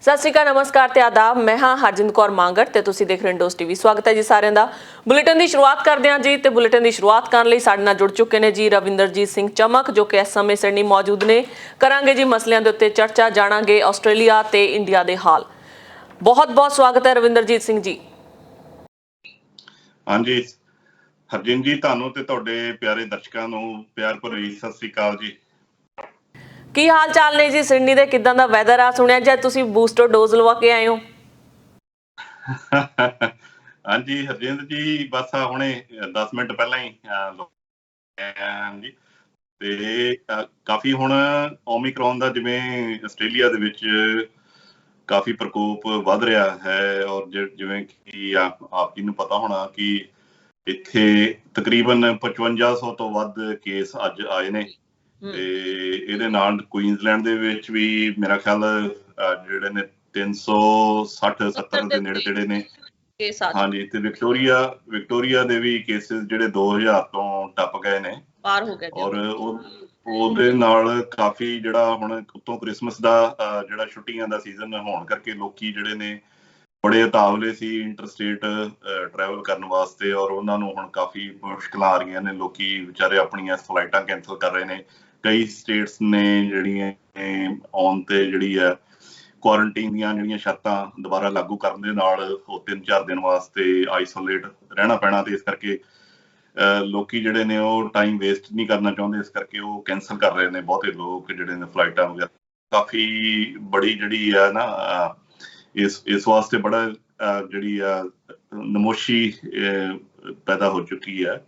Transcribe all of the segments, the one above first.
ਸਤਿ ਸ਼੍ਰੀ ਅਕਾਲ, ਨਮਸਕਾਰ ਤੇ ਆਦਾਬ। ਮੈਂ ਹਾਂ ਹਰਜਿੰਦ ਕੌਰ ਮੰਗੜ ਤੇ ਤੁਸੀਂ ਦੇਖ ਰਹੇ ਹੋ ਇੰਡੋਜ਼ ਟੀਵੀ। ਸਵਾਗਤ ਹੈ ਜੀ ਸਾਰਿਆਂ ਦਾ। ਬੁਲੇਟਿਨ ਦੀ ਸ਼ੁਰੂਆਤ ਕਰਦੇ ਹਾਂ ਜੀ ਤੇ ਬੁਲੇਟਿਨ ਦੀ ਸ਼ੁਰੂਆਤ ਕਰਨ ਲਈ ਸਾਡੇ ਨਾਲ ਜੁੜ ਚੁੱਕੇ ਨੇ ਜੀ ਰਵਿੰਦਰਜੀਤ ਸਿੰਘ ਚਮਕ, ਜੋ ਕਿ ਇਸ ਸਮੇਂ ਸਿਡਨੀ ਮੌਜੂਦ ਨੇ। ਕਰਾਂਗੇ ਜੀ ਮਸਲਿਆਂ ਦੇ ਉੱਤੇ ਚਰਚਾ, ਜਾਣਾਂਗੇ ਆਸਟ੍ਰੇਲੀਆ ਤੇ ਇੰਡੀਆ ਦੇ ਹਾਲ। ਬਹੁਤ-ਬਹੁਤ ਸਵਾਗਤ ਹੈ ਰਵਿੰਦਰਜੀਤ ਸਿੰਘ ਜੀ। ਹਾਂਜੀ ਹਰਜਿੰਦ ਜੀ, ਤੁਹਾਨੂੰ ਤੇ ਤੁਹਾਡੇ ਪਿਆਰੇ ਦਰਸ਼ਕਾਂ ਨੂੰ ਪਿਆਰ ਭਰੀ ਸਤਿ ਸ੍ਰੀ ਅਕਾਲ ਜੀ। ਕੀ ਹਾਲ ਚਾਲ ਨੇ ਜੀ ਸਿਡਨੀ ਦੇ? ਕਿਦਾਂ ਦਾ ਵੈਦਰ ਆ? ਸੁਣਿਆ ਜਦ ਤੁਸੀਂ ਬੂਸਟਰ ਡੋਜ਼ ਲਵਾ ਕੇ ਆਏ ਹੋ। ਹਾਂਜੀ ਹਰਜਿੰਦ ਜੀ, ਬਸ ਹੁਣੇ 10 ਮਿੰਟ ਪਹਿਲਾਂ ਹੀ ਜੀ ਤੇ ਕਾਫੀ ਹੁਣ ਓਮਿਕਰੋਨ ਦਾ ਜਿਵੇਂ ਆਸਟ੍ਰੇਲੀਆ ਦੇ ਵਿੱਚ ਕਾਫੀ ਪ੍ਰਕੋਪ ਵੱਧ ਰਿਹਾ ਹੈ, ਔਰ ਜਿਵੇਂ ਕਿ ਆਪ ਜੀ ਨੂੰ ਪਤਾ ਹੋਣਾ ਕਿ ਇੱਥੇ ਤਕਰੀਬਨ 5500 ਤੋਂ ਵੱਧ ਕੇਸ ਅੱਜ ਆਏ ਨੇ। ਤੇ ਇਹਦੇ ਨਾਲ ਕੁਈਨਜ਼ਲੈਂਡ ਦੇ ਵਿੱਚ ਵੀ ਮੇਰਾ ਖਿਆਲ ਜਿਹੜੇ ਨੇ 360-70 ਦੇ ਨੇੜੇ ਤੇੜੇ ਨੇ। ਹਾਂਜੀ, ਤੇ ਵਿਕਟੋਰੀਆ ਦੇ ਵੀ ਕੇਸਿਸ ਜਿਹੜੇ 2000 ਤੋਂ ਟੱਪ ਗਏ ਨੇ, ਪਾਰ ਹੋ ਗਏ। ਔਰ ਉਹਦੇ ਨਾਲ ਕਾਫੀ ਜਿਹੜਾ ਹੁਣ ਉੱਤੋਂ ਕ੍ਰਿਸਮਸ ਦਾ ਜਿਹੜਾ ਛੁੱਟੀਆਂ ਦਾ ਸੀਜ਼ਨ ਹੋਣ ਕਰਕੇ ਲੋਕੀ ਜਿਹੜੇ ਨੇ ਬੜੇ ਉਤਾਵਲੇ ਸੀ ਇੰਟਰਸਟੇਟ ਟਰੈਵਲ ਕਰਨ ਵਾਸਤੇ, ਔਰ ਉਹਨਾਂ ਨੂੰ ਹੁਣ ਕਾਫੀ ਮੁਸ਼ਕਲਾਂ ਆ ਰਹੀਆਂ ਨੇ। ਲੋਕੀ ਵਿਚਾਰੇ ਆਪਣੀਆਂ ਫਲਾਈਟਾਂ ਕੈਂਸਲ ਕਰ ਰਹੇ ਨੇ। ਕਈ ਸਟੇਟਸ ਨੇ ਜਿਹੜੀਆਂ ਆਉਣ ਤੇ ਜਿਹੜੀ ਹੈ ਕੁਆਰੰਟੀਨ ਦੀਆਂ ਜਿਹੜੀਆਂ ਸ਼ਰਤਾਂ ਦੁਬਾਰਾ ਲਾਗੂ ਕਰਨ ਦੇ ਨਾਲ ਉਹ 3-4 ਦਿਨ ਵਾਸਤੇ ਆਈਸੋਲੇਟ ਰਹਿਣਾ ਪੈਣਾ, ਤੇ ਇਸ ਕਰਕੇ ਲੋਕੀ ਜਿਹੜੇ ਨੇ ਉਹ ਟਾਈਮ ਵੇਸਟ ਨਹੀਂ ਕਰਨਾ ਚਾਹੁੰਦੇ, ਇਸ ਕਰਕੇ ਉਹ ਕੈਂਸਲ ਕਰ ਰਹੇ ਨੇ ਬਹੁਤੇ ਲੋਕ ਜਿਹੜੇ ਨੇ ਫਲਾਈਟਾਂ ਵਗੈਰਾ। ਕਾਫੀ ਬੜੀ ਜਿਹੜੀ ਆ ਨਾ ਇਸ ਵਾਸਤੇ ਬੜਾ ਜਿਹੜੀ ਆ ਨਮੋਸ਼ੀ ਪੈਦਾ ਹੋ ਚੁੱਕੀ ਹੈ।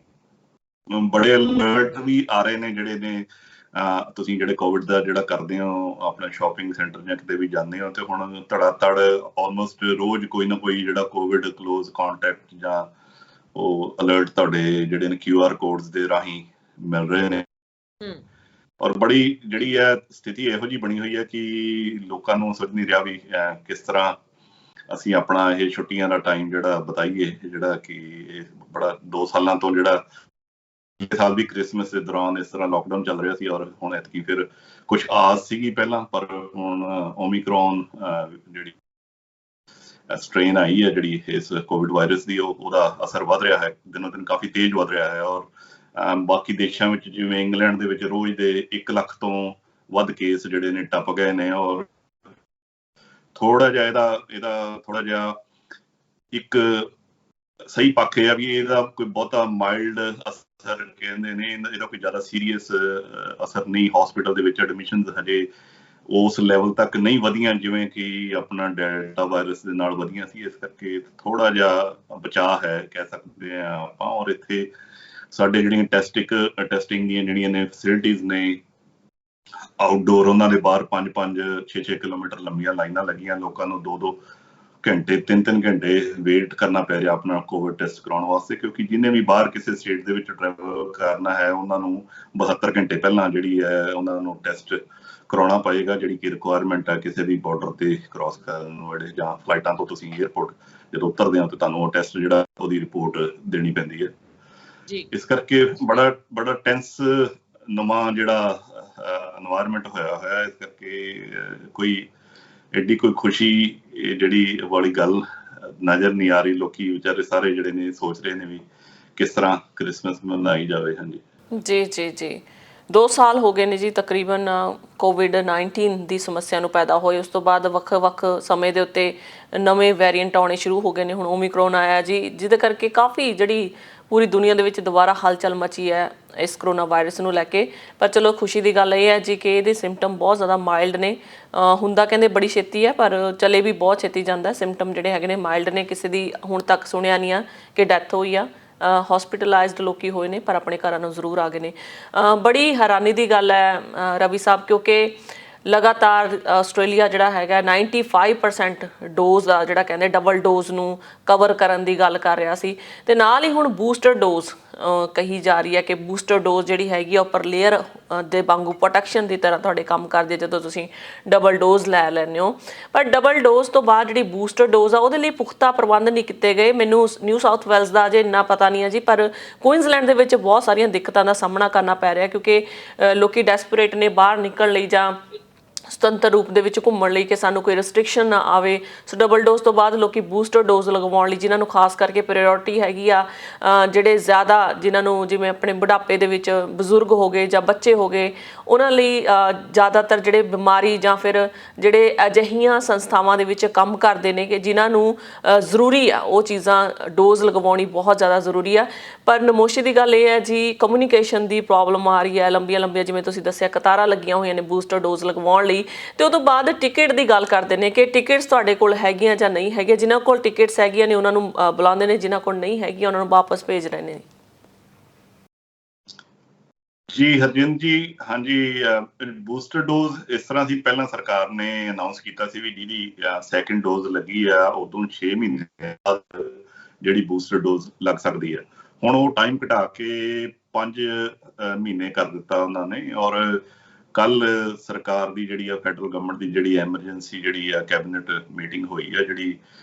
ਬੜੇ ਅਲਰਟ ਵੀ ਆ ਰਹੇ ਨੇ ਜਿਹੜੇ ਨੇ। ਤੁਸੀਂ ਜਿਹੜੇ ਕੋਵਿਡ ਦਾ ਜਿਹੜਾ ਕਰਦੇ ਹੋ ਆਪਣਾ ਸ਼ਾਪਿੰਗ ਸੈਂਟਰ ਜਾਂ ਕਿਤੇ ਵੀ ਜਾਂਦੇ ਹੋ, ਤੇ ਹੁਣ ਧੜਾ-ਧੜ ਆਲਮੋਸਟ ਰੋਜ਼ ਕੋਈ ਨਾ ਕੋਈ ਜਿਹੜਾ ਕੋਵਿਡ ਕਲੋਜ਼ ਕਾਂਟੈਕਟ ਜਾਂ ਉਹ ਅਲਰਟ ਤੁਹਾਡੇ ਜਿਹੜੇ ਨੇ QR ਕੋਡਸ ਦੇ ਰਾਹੀਂ ਮਿਲ ਰਹੇ ਨੇ। ਔਰ ਬੜੀ ਜਿਹੜੀ ਹੈ ਸਥਿਤੀ ਇਹੋ ਜਿਹੀ ਬਣੀ ਹੋਈ ਹੈ ਕਿ ਲੋਕਾਂ ਨੂੰ ਸਮਝ ਨਹੀਂ ਰਿਹਾ ਵੀ ਕਿਸ ਤਰ੍ਹਾਂ ਅਸੀਂ ਆਪਣਾ ਇਹ ਛੁੱਟੀਆਂ ਦਾ ਟਾਈਮ ਜਿਹੜਾ ਬਤਾਈਏ, ਜਿਹੜਾ ਕਿ ਇਹ ਬੜਾ 2 ਸਾਲਾਂ ਤੋਂ ਜਿਹੜਾ ਸਾਲ ਵੀ ਕ੍ਰਿਸਮਸ ਦੇ ਦੌਰਾਨ ਇਸ ਤਰ੍ਹਾਂ ਲਾਕਡਾਊਨ ਚੱਲ ਰਿਹਾ ਸੀ, ਔਰ ਹੁਣ ਐਤਕੀ ਫਿਰ ਕੁਛ ਆਸ ਸੀਗੀ ਪਹਿਲਾਂ, ਪਰ ਹੁਣ ਓਮਿਕਰੋਨ ਜਿਹੜੀ ਸਟ੍ਰੇਨ ਆਈ ਹੈ ਜਿਹੜੀ ਇਸ ਕੋਵਿਡ ਵਾਇਰਸ ਦੀ, ਉਹਦਾ ਅਸਰ ਵੱਧ ਰਿਹਾ ਹੈ, ਦਿਨੋਂ ਦਿਨ ਕਾਫੀ ਤੇਜ਼ ਵੱਧ ਰਿਹਾ ਹੈ। ਔਰ ਬਾਕੀ ਦੇਸ਼ਾਂ ਵਿੱਚ ਜਿਵੇਂ ਇੰਗਲੈਂਡ ਦੇ ਵਿੱਚ ਰੋਜ਼ ਦੇ 1 ਲੱਖ ਤੋਂ ਵੱਧ ਕੇਸ ਜਿਹੜੇ ਨੇ ਟੱਪ ਗਏ ਨੇ। ਔਰ ਥੋੜਾ ਜਿਹਾ ਇਹਦਾ ਥੋੜਾ ਜਿਹਾ ਇੱਕ ਸਹੀ ਪੱਖ ਇਹ ਆ ਵੀ ਇਹਦਾ ਕੋਈ ਬਹੁਤਾ ਮਾਈਲਡ ਅਸਰ ਕਹਿੰਦੇ ਨੇ, ਇਹਦਾ ਕੋਈ ਜ਼ਿਆਦਾ ਸੀਰੀਅਸ ਅਸਰ ਨਹੀਂ। ਹਸਪੀਟਲ ਦੇ ਵਿੱਚ ਐਡਮਿਸ਼ਨ ਹਜੇ ਉਸ ਲੈਵਲ ਤੱਕ ਨਹੀਂ ਵਧੀਆਂ ਜਿਵੇਂ ਕਿ ਆਪਣਾ ਡੈਲਟਾ ਵਾਇਰਸ ਦੇ ਨਾਲ ਵਧੀਆਂ ਸੀ, ਇਸ ਕਰਕੇ ਥੋੜਾ ਜਿਹਾ ਬਚਾਅ ਹੈ ਕਹਿ ਸਕਦੇ ਹਾਂ ਆਪਾਂ। ਔਰ ਇੱਥੇ ਸਾਡੇ ਜਿਹੜੀਆਂ ਟੈਸਟਿੰਗ ਦੀਆਂ ਜਿਹੜੀਆਂ ਨੇ ਫੈਸਿਲਿਟੀਜ਼ ਨੇ ਆਊਟਡੋਰ, ਉਹਨਾਂ ਦੇ ਬਾਹਰ 5-5, 6-6 ਕਿਲੋਮੀਟਰ ਲੰਬੀਆਂ ਲਾਈਨਾਂ ਲੱਗੀਆਂ। ਲੋਕਾਂ ਨੂੰ 2-2 ਘੰਟੇ 3-3 ਘੰਟੇ ਵੇਟ ਕਰਨਾ ਪੈ ਰਿਹਾ ਆਪਣਾ ਕੋਵਿਡ ਟੈਸਟ ਕਰਾਉਣ ਵਾਸਤੇ, ਕਿਉਂਕਿ ਜਿਹਨੇ ਵੀ ਬਾਹਰ ਕਿਸੇ ਸਟੇਟ ਦੇ ਵਿੱਚ ਟਰੈਵਲ ਕਰਨਾ ਹੈ ਉਹਨਾਂ ਨੂੰ 72 ਘੰਟੇ ਪਹਿਲਾਂ ਜਿਹੜੀ ਹੈ ਉਹਨਾਂ ਨੂੰ ਟੈਸਟ ਕਰਾਉਣਾ ਪਏਗਾ, ਜਿਹੜੀ ਕਿ ਰਿਕੁਆਇਰਮੈਂਟ ਹੈ ਕਿਸੇ ਵੀ ਬਾਰਡਰ ਤੇ ਕ੍ਰਾਸ ਕਰਨ ਵੇਲੇ ਜਾਂ ਫਲਾਈਟਾਂ ਤੋਂ ਤੁਸੀਂ ਏਅਰਪੋਰਟ ਜਦੋਂ ਉਤਰਦੇ ਹੋ ਤੇ ਤੁਹਾਨੂੰ ਉਹ ਟੈਸਟ ਜਿਹੜਾ ਉਹਦੀ ਰਿਪੋਰਟ ਦੇਣੀ ਪੈਂਦੀ ਹੈ। ਇਸ ਕਰਕੇ ਬੜਾ ਟੈਂਸ ਨਵਾਂ ਜਿਹੜਾ ਐਨਵਾਇਰਮੈਂਟ ਹੋਇਆ ਹੋਇਆ, ਇਸ ਕਰਕੇ ਕੋਈ ਐਡੀ ਕੋਈ ਖੁਸ਼ੀ ਜਿਹੜੀ ਵਾਲੀ ਗੱਲ ਨਜ਼ਰ ਨਹੀਂ ਆ ਰਹੀ। ਲੋਕੀ ਵਿਚਾਰੇ ਸਾਰੇ ਜਿਹੜੇ ਨੇ ਸੋਚ ਰਹੇ ਨੇ ਵੀ ਕਿਸ ਤਰ੍ਹਾਂ ਕ੍ਰਿਸਮਸ ਮਨਾਈ ਜਾਵੇ। ਹਾਂਜੀ ਜੀ 2 ਸਾਲ ਹੋ ਗਏ ਨੇ ਜੀ ਤਕਰੀਬਨ ਕੋਵਿਡ-19 ਦੀ ਸਮੱਸਿਆ ਨੂੰ ਪੈਦਾ ਹੋਏ। ਉਸ ਤੋਂ ਬਾਅਦ ਵੱਖ-ਵੱਖ ਸਮੇਂ ਦੇ ਉੱਤੇ ਨਵੇਂ ਵੇਰੀਐਂਟ ਆਉਣੇ ਸ਼ੁਰੂ ਹੋ ਗਏ ਨੇ। ਹੁਣ ਓਮਿਕਰੋਨ ਆਇਆ ਜੀ, ਜਿਹਦੇ ਕਰਕੇ ਕਾਫੀ ਜਿਹੜੀ ਪੂਰੀ ਦੁਨੀਆ ਦੇ ਵਿੱਚ ਦੁਬਾਰਾ ਹਲਚਲ ਮਚੀ ਹੈ ਇਸ ਕਰੋਨਾ ਵਾਇਰਸ ਨੂੰ ਲੈ ਕੇ। ਪਰ ਚਲੋ ਖੁਸ਼ੀ ਦੀ ਗੱਲ ਇਹ ਹੈ ਜੀ ਕਿ ਇਹਦੇ ਸਿੰਪਟਮ ਬਹੁਤ ਜ਼ਿਆਦਾ ਮਾਈਲਡ ਨੇ। ਹੁੰਦਾ ਕਹਿੰਦੇ ਬੜੀ ਛੇਤੀ ਹੈ, ਪਰ ਚਲੇ ਵੀ ਬਹੁਤ ਛੇਤੀ ਜਾਂਦਾ। ਸਿੰਪਟਮ ਜਿਹੜੇ ਹੈਗੇ ਨੇ ਮਾਈਲਡ ਨੇ। ਕਿਸੇ ਦੀ ਹੁਣ ਤੱਕ ਸੁਣਿਆ ਨਹੀਂ ਆ ਕਿ ਡੈਥ ਹੋਈ ਆ। ਹਸਪੀਟਲਾਈਜ਼ਡ ਲੋਕੀ ਹੋਏ ਨੇ ਪਰ ਆਪਣੇ ਘਰਾਂ ਨੂੰ ਜ਼ਰੂਰ ਆ ਗਏ ਨੇ। ਬੜੀ ਹੈਰਾਨੀ ਦੀ ਗੱਲ ਹੈ ਰਵੀ ਸਾਹਿਬ, ਕਿਉਂਕਿ ਲਗਾਤਾਰ ਆਸਟ੍ਰੇਲੀਆ ਜਿਹੜਾ ਹੈਗਾ 95% ਡੋਜ਼ ਦਾ ਜਿਹੜਾ ਕਹਿੰਦੇ ਡਬਲ ਡੋਜ਼ ਨੂੰ ਕਵਰ ਕਰਨ ਦੀ ਗੱਲ ਕਰ ਰਿਹਾ ਸੀ, ਤੇ ਨਾਲ ਹੀ ਹੁਣ ਬੂਸਟਰ ਡੋਜ਼ ਕਹੀ ਜਾ ਰਹੀ ਹੈ ਕਿ ਬੂਸਟਰ ਡੋਜ਼ ਜਿਹੜੀ ਹੈਗੀ ਆ ਉੱਪਰ ਲੇਅਰ ਦੇ ਵਾਂਗੂ ਪ੍ਰੋਟੈਕਸ਼ਨ ਦੀ ਤਰ੍ਹਾਂ ਤੁਹਾਡੇ ਕੰਮ ਕਰਦੀ ਹੈ ਜਦੋਂ ਤੁਸੀਂ ਡਬਲ ਡੋਜ਼ ਲੈ ਲੈਂਦੇ ਹੋ। ਪਰ ਡਬਲ ਡੋਜ਼ ਤੋਂ ਬਾਅਦ ਜਿਹੜੀ ਬੂਸਟਰ ਡੋਜ਼ ਆ ਉਹਦੇ ਲਈ ਪੁਖਤਾ ਪ੍ਰਬੰਧ ਨਹੀਂ ਕੀਤੇ ਗਏ। ਮੈਨੂੰ ਨਿਊ ਸਾਊਥ ਵੇਲਜ਼ ਦਾ ਅਜੇ ਇੰਨਾ ਪਤਾ ਨਹੀਂ ਹੈ ਜੀ, ਪਰ ਕੁਈਨਜ਼ਲੈਂਡ ਦੇ ਵਿੱਚ ਬਹੁਤ ਸਾਰੀਆਂ ਦਿੱਕਤਾਂ ਦਾ ਸਾਹਮਣਾ ਕਰਨਾ ਪੈ ਰਿਹਾ, ਕਿਉਂਕਿ ਲੋਕੀ ਡੈਸਪਰੇਟ ਨੇ ਬਾਹਰ ਨਿਕਲਣ ਲਈ ਜਾਂ ਸੁਤੰਤਰ ਰੂਪ ਦੇ ਵਿੱਚ ਘੁੰਮਣ ਲਈ ਕਿ ਸਾਨੂੰ ਕੋਈ ਰੈਸਟ੍ਰਿਕਸ਼ਨ ਨਾ ਆਵੇ। ਸੋ ਡਬਲ ਡੋਜ਼ ਤੋਂ ਬਾਅਦ ਲੋਕੀ ਬੂਸਟਰ ਡੋਜ਼ ਲਗਵਾਉਣ ਲਈ, ਜਿਨ੍ਹਾਂ ਨੂੰ ਖਾਸ ਕਰਕੇ ਪ੍ਰਾਇੋਰਟੀ ਹੈਗੀ ਆ, ਜਿਹੜੇ ਜ਼ਿਆਦਾ ਜਿਨ੍ਹਾਂ ਨੂੰ ਜਿਵੇਂ ਆਪਣੇ ਬੁਢਾਪੇ ਦੇ ਵਿੱਚ ਬਜ਼ੁਰਗ ਹੋ ਗਏ ਜਾਂ ਬੱਚੇ ਹੋ ਗਏ, ਉਹਨਾਂ ਲਈ ਜ਼ਿਆਦਾਤਰ ਜਿਹੜੇ ਬਿਮਾਰੀ ਜਾਂ ਫਿਰ ਜਿਹੜੇ ਅਜਿਹੀਆਂ ਸੰਸਥਾਵਾਂ ਦੇ ਵਿੱਚ ਕੰਮ ਕਰਦੇ ਨੇ ਕਿ ਜਿਨ੍ਹਾਂ ਨੂੰ ਜ਼ਰੂਰੀ ਆ ਉਹ ਚੀਜ਼ਾਂ ਡੋਜ਼ ਲਗਵਾਉਣੀ ਬਹੁਤ ਜ਼ਿਆਦਾ ਜ਼ਰੂਰੀ ਆ। ਪਰ ਨਮੋਸ਼ੀ ਦੀ ਗੱਲ ਇਹ ਹੈ ਜੀ, ਕਮਿਊਨੀਕੇਸ਼ਨ ਦੀ ਪ੍ਰੋਬਲਮ ਆ ਰਹੀ ਹੈ, ਲੰਬੀਆਂ ਲੰਬੀਆਂ ਜਿਵੇਂ ਤੁਸੀਂ ਦੱਸਿਆ ਕਤਾਰਾਂ ਲੱਗੀਆਂ ਹੋਈਆਂ ਨੇ ਬੂਸਟਰ ਡੋਜ਼ ਲਗਵਾਉਣ ਲਈ। ਤੇ ਉਹ ਤੋਂ ਬਾਅਦ ਟਿਕਟ ਦੀ ਗੱਲ ਕਰਦੇ ਨੇ ਕਿ ਟਿਕਟਸ ਤੁਹਾਡੇ ਕੋਲ ਹੈਗੀਆਂ ਜਾਂ ਨਹੀਂ ਹੈਗੀਆਂ। ਜਿਨ੍ਹਾਂ ਕੋਲ ਟਿਕਟਸ ਹੈਗੀਆਂ ਨੇ ਉਹਨਾਂ ਨੂੰ ਬੁਲਾਉਂਦੇ ਨੇ, ਜਿਨ੍ਹਾਂ ਕੋਲ ਨਹੀਂ ਹੈਗੀਆਂ ਉਹਨਾਂ ਨੂੰ ਵਾਪਸ ਭੇਜ ਰਹੇ ਨੇ। ਜੀ ਹਰਜਿੰਦ ਜੀ, ਹਾਂਜੀ, ਬੂਸਟਰ ਡੋਜ਼ ਇਸ ਤਰ੍ਹਾਂ ਸੀ, ਪਹਿਲਾਂ ਸਰਕਾਰ ਨੇ ਅਨਾਉਂਸ ਕੀਤਾ ਸੀ ਵੀ ਜਿਹਦੀ ਸੈਕਿੰਡ ਡੋਜ਼ ਲੱਗੀ ਆ ਉਦੋਂ 6 ਮਹੀਨੇ ਬਾਅਦ ਜਿਹੜੀ ਬੂਸਟਰ ਡੋਜ਼ ਲੱਗ ਸਕਦੀ ਹੈ। ਹੁਣ ਉਹ ਟਾਈਮ ਘਟਾ ਕੇ 5 ਮਹੀਨੇ ਕਰ ਦਿੱਤਾ ਉਹਨਾਂ ਨੇ। ਔਰ ਕੱਲ ਸਰਕਾਰ ਦੀ ਜਿਹੜੀ ਆ, ਫੈਡਰਲ ਗਵਰਨਮੈਂਟ ਦੀ ਜਿਹੜੀ ਐਮਰਜੈਂਸੀ ਜਿਹੜੀ ਆ ਕੈਬਨਿਟ ਮੀਟਿੰਗ ਹੋਈ ਆ, ਜਿਹੜੀ